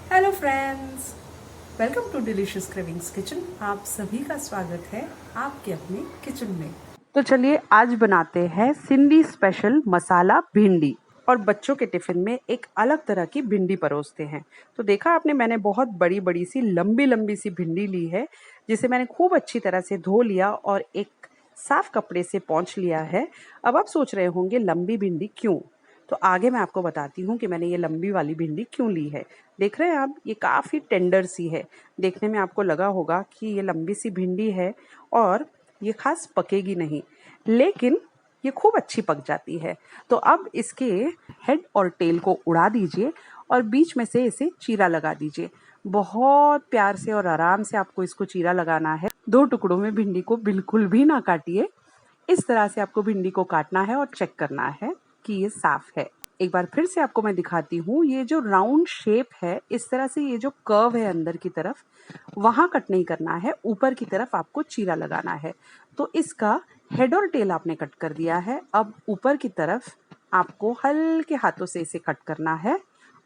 Hello friends, welcome to delicious cravings kitchen. आप सभी का स्वागत है आपके अपने किचन में। तो चलिए आज बनाते हैं सिंधी स्पेशल मसाला भिंडी और बच्चों के टिफिन में एक अलग तरह की भिंडी परोसते हैं। तो देखा आपने, मैंने बहुत बड़ी बड़ी सी लंबी लंबी सी भिंडी ली है, जिसे मैंने खूब अच्छी तरह से धो लिया और एक साफ कपड़े से पोंछ लिया है। अब आप सोच रहे होंगे लंबी भिंडी क्यों, तो आगे मैं आपको बताती हूँ कि मैंने ये लंबी वाली भिंडी क्यों ली है। देख रहे हैं आप, ये काफ़ी टेंडर सी है। देखने में आपको लगा होगा कि ये लंबी सी भिंडी है और ये खास पकेगी नहीं, लेकिन ये खूब अच्छी पक जाती है। तो अब इसके हेड और टेल को उड़ा दीजिए और बीच में से इसे चीरा लगा दीजिए। बहुत प्यार से और आराम से आपको इसको चीरा लगाना है। 2 टुकड़ों में भिंडी को बिल्कुल भी ना काटिए। इस तरह से आपको भिंडी को काटना है और चेक करना है कि ये साफ है। एक बार फिर से आपको मैं दिखाती हूँ, ये जो राउंड शेप है, इस तरह से ये जो कर्व है अंदर की तरफ, वहां कट नहीं करना है, ऊपर की तरफ आपको चीरा लगाना है। तो इसका हेड और टेल आपने कट कर दिया है। अब ऊपर की तरफ आपको हल्के हाथों से इसे कट करना है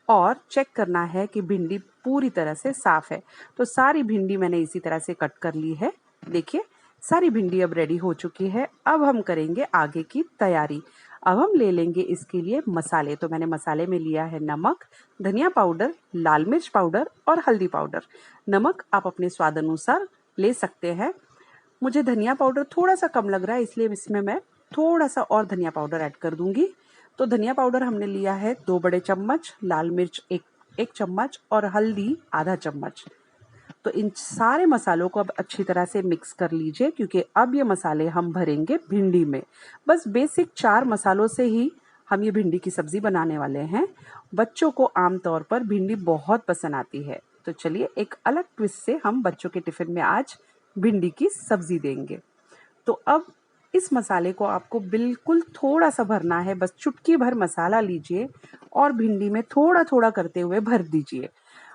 और चेक करना है कि भिंडी पूरी तरह से साफ है। तो सारी भिंडी मैंने इसी तरह से कट कर ली है। देखिए, सारी भिंडी अब रेडी हो चुकी है। अब हम करेंगे आगे की तैयारी। अब हम ले लेंगे इसके लिए मसाले। तो मैंने मसाले में लिया है नमक, धनिया पाउडर, लाल मिर्च पाउडर और हल्दी पाउडर। नमक आप अपने स्वाद अनुसार ले सकते हैं। मुझे धनिया पाउडर थोड़ा सा कम लग रहा है, इसलिए इसमें मैं थोड़ा सा और धनिया पाउडर ऐड कर दूंगी। तो धनिया पाउडर हमने लिया है 2 बड़े चम्मच, लाल मिर्च एक चम्मच और हल्दी आधा चम्मच। तो इन सारे मसालों को अब अच्छी तरह से मिक्स कर लीजिए, क्योंकि अब ये मसाले हम भरेंगे भिंडी में। बस बेसिक 4 मसालों से ही हम ये भिंडी की सब्जी बनाने वाले हैं। बच्चों को आमतौर पर भिंडी बहुत पसंद आती है। तो चलिए एक अलग ट्विस्ट से हम बच्चों के टिफिन में आज भिंडी की सब्जी देंगे। तो अब इस मसाले को आपको बिल्कुल थोड़ा सा भरना है। बस चुटकी भर मसाला लीजिए और भिंडी में थोड़ा थोड़ा करते हुए भर दीजिए।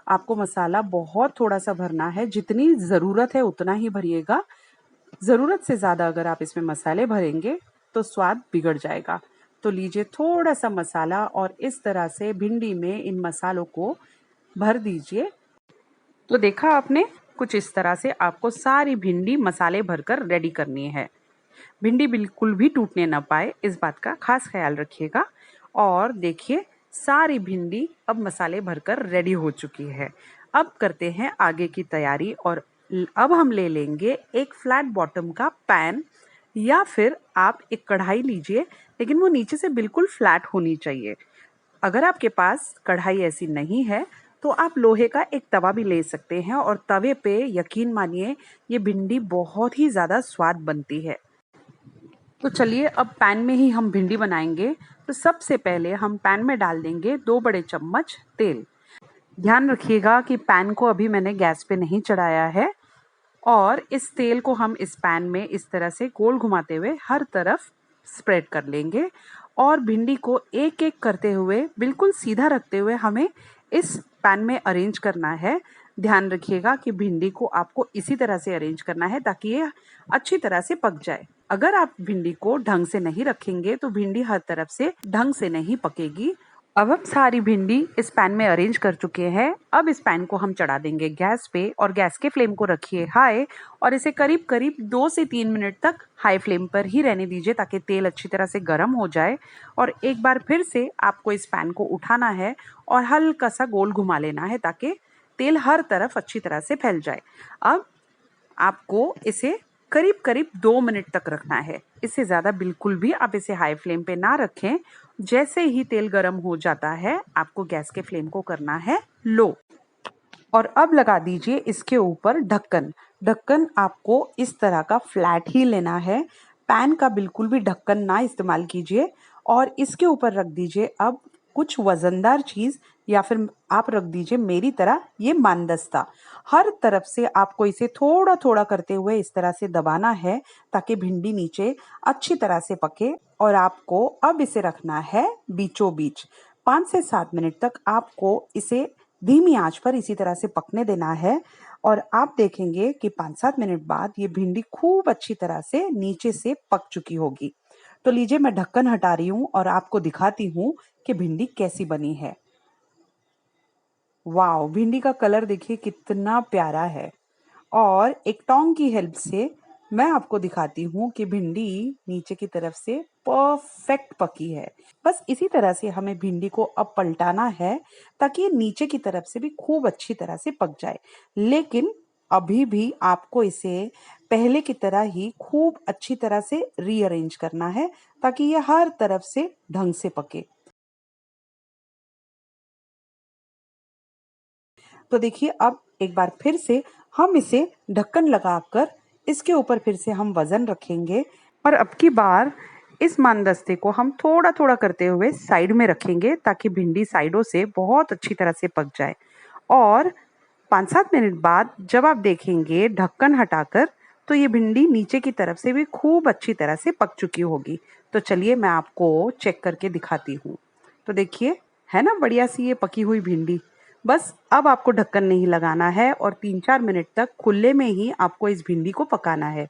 आपको मसाला बहुत थोड़ा सा भरना है, जितनी ज़रूरत है उतना ही भरिएगा। ज़रूरत से ज़्यादा अगर आप इसमें मसाले भरेंगे तो स्वाद बिगड़ जाएगा। तो लीजिए थोड़ा सा मसाला और इस तरह से भिंडी में इन मसालों को भर दीजिए। तो देखा आपने, कुछ इस तरह से आपको सारी भिंडी मसाले भरकर रेडी करनी है। भिंडी बिल्कुल भी टूटने ना पाए, इस बात का खास ख्याल रखिएगा। और देखिए, सारी भिंडी अब मसाले भरकर रेडी हो चुकी है। अब करते हैं आगे की तैयारी। और अब हम ले लेंगे एक फ्लैट बॉटम का पैन, या फिर आप एक कढ़ाई लीजिए, लेकिन वो नीचे से बिल्कुल फ्लैट होनी चाहिए। अगर आपके पास कढ़ाई ऐसी नहीं है तो आप लोहे का एक तवा भी ले सकते हैं, और तवे पे यकीन मानिए ये भिंडी बहुत ही ज़्यादा स्वाद बनती है। तो चलिए अब पैन में ही हम भिंडी बनाएंगे। तो सबसे पहले हम पैन में डाल देंगे 2 बड़े चम्मच तेल। ध्यान रखिएगा कि पैन को अभी मैंने गैस पे नहीं चढ़ाया है, और इस तेल को हम इस पैन में इस तरह से गोल घुमाते हुए हर तरफ स्प्रेड कर लेंगे। और भिंडी को एक एक करते हुए बिल्कुल सीधा रखते हुए हमें इस पैन में अरेंज करना है। ध्यान रखिएगा कि भिंडी को आपको इसी तरह से अरेंज करना है ताकि ये अच्छी तरह से पक जाए। अगर आप भिंडी को ढंग से नहीं रखेंगे तो भिंडी हर तरफ से ढंग से नहीं पकेगी। अब हम सारी भिंडी इस पैन में अरेंज कर चुके हैं। अब इस पैन को हम चढ़ा देंगे गैस पे, और गैस के फ्लेम को रखिए हाई, और इसे करीब करीब 2 से 3 मिनट तक हाई फ्लेम पर ही रहने दीजिए ताकि तेल अच्छी तरह से गर्म हो जाए। और एक बार फिर से आपको इस पैन को उठाना है और हल्का सा गोल घुमा लेना है ताकि तेल हर तरफ अच्छी तरह से फैल जाए। अब आपको इसे करीब करीब 2 मिनट तक रखना है। इससे ज़्यादा बिल्कुल भी आप इसे हाई फ्लेम पे ना रखें। जैसे ही तेल गर्म हो जाता है, आपको गैस के फ्लेम को करना है लो। और अब लगा दीजिए इसके ऊपर ढक्कन। ढक्कन आपको इस तरह का फ्लैट ही लेना है। पैन का बिल्कुल भी ढक्कन ना इस्तेमाल कीजिए। और इसके ऊपर रख दीजिए अब कुछ वजनदार चीज, या फिर आप रख दीजिए मेरी तरह ये मानदस्ता। हर तरफ से आपको इसे थोड़ा थोड़ा करते हुए इस तरह से दबाना है ताकि भिंडी नीचे अच्छी तरह से पके। और आपको अब इसे रखना है बीचों बीच। 5 से 7 मिनट तक आपको इसे धीमी आंच पर इसी तरह से पकने देना है। और आप देखेंगे कि 5-7 मिनट बाद ये भिंडी खूब अच्छी तरह से नीचे से पक चुकी होगी। तो लीजिए मैं ढक्कन हटा रही हूँ और आपको दिखाती हूँ कि भिंडी कैसी बनी है। वाओ, भिंडी का कलर देखिए कितना प्यारा है। और एक टोंग की हेल्प से मैं आपको दिखाती हूँ कि भिंडी नीचे की तरफ से परफेक्ट पकी है। बस इसी तरह से हमें भिंडी को अब पलटाना है ताकि ये नीचे की तरफ से भी खूब अच्छी तरह से पक जाए। लेकिन अभी भी आपको इसे पहले की तरह ही खूब अच्छी तरह से रीअरेंज करना है ताकि ये हर तरफ से ढंग से पके। तो देखिए अब एक बार फिर से हम इसे ढक्कन लगाकर इसके ऊपर फिर से हम वज़न रखेंगे और अब की बार इस मानदस्ते को हम थोड़ा-थोड़ा करते हुए साइड में रखेंगे ताकि भिंडी साइडों से बहुत अच्छी तरह से पक जाए। और 5-7 मिनट बाद जब आप देखेंगे ढक्कन हटाकर तो ये भिंडी नीचे की तरफ से भी खूब अच्छी तरह से पक चुकी होगी। तो चलिए मैं आपको चेक करके दिखाती हूँ। तो देखिए, है ना बढ़िया सी ये पकी हुई भिंडी। बस अब आपको ढक्कन नहीं लगाना है और 3-4 मिनट तक खुले में ही आपको इस भिंडी को पकाना है।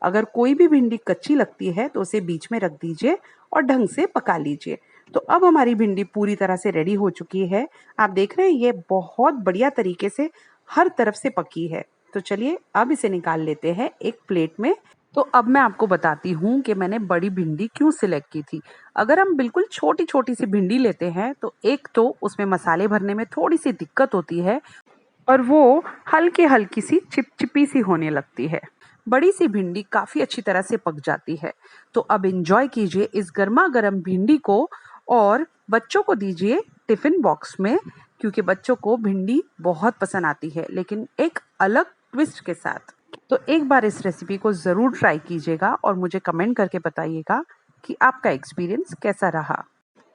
अगर कोई भी भिंडी कच्ची लगती है तो उसे बीच में रख दीजिए और ढंग से पका लीजिए। तो अब हमारी भिंडी पूरी तरह से रेडी हो चुकी है। आप देख रहे हैं ये बहुत बढ़िया तरीके से हर तरफ से पकी है। तो चलिए अब इसे निकाल लेते हैं एक प्लेट में। तो अब मैं आपको बताती हूँ कि मैंने बड़ी भिंडी क्यों सिलेक्ट की थी। अगर हम बिल्कुल छोटी-छोटी सी भिंडी लेते हैं तो एक तो उसमें मसाले भरने में थोड़ी-सी दिक्कत होती है और वो हल्की-हल्की सी चिपचिपी सी होने लगती है। बड़ी सी भिंडी काफ़ी अच्छी तरह से पक जाती है। तो अब एन्जॉय कीजिए इस गरमा-गरम भिंडी को और बच्चों को दीजिए टिफ़िन बॉक्स में क्योंकि बच्चों को भिंडी बहुत पसंद आती है, लेकिन एक अलग ट्विस्ट के साथ। तो एक बार इस रेसिपी को ज़रूर ट्राई कीजिएगा और मुझे कमेंट करके बताइएगा कि आपका एक्सपीरियंस कैसा रहा।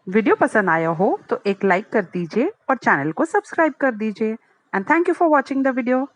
वीडियो पसंद आया हो तो एक लाइक कर दीजिए और चैनल को सब्सक्राइब कर दीजिए। And thank you for watching the video.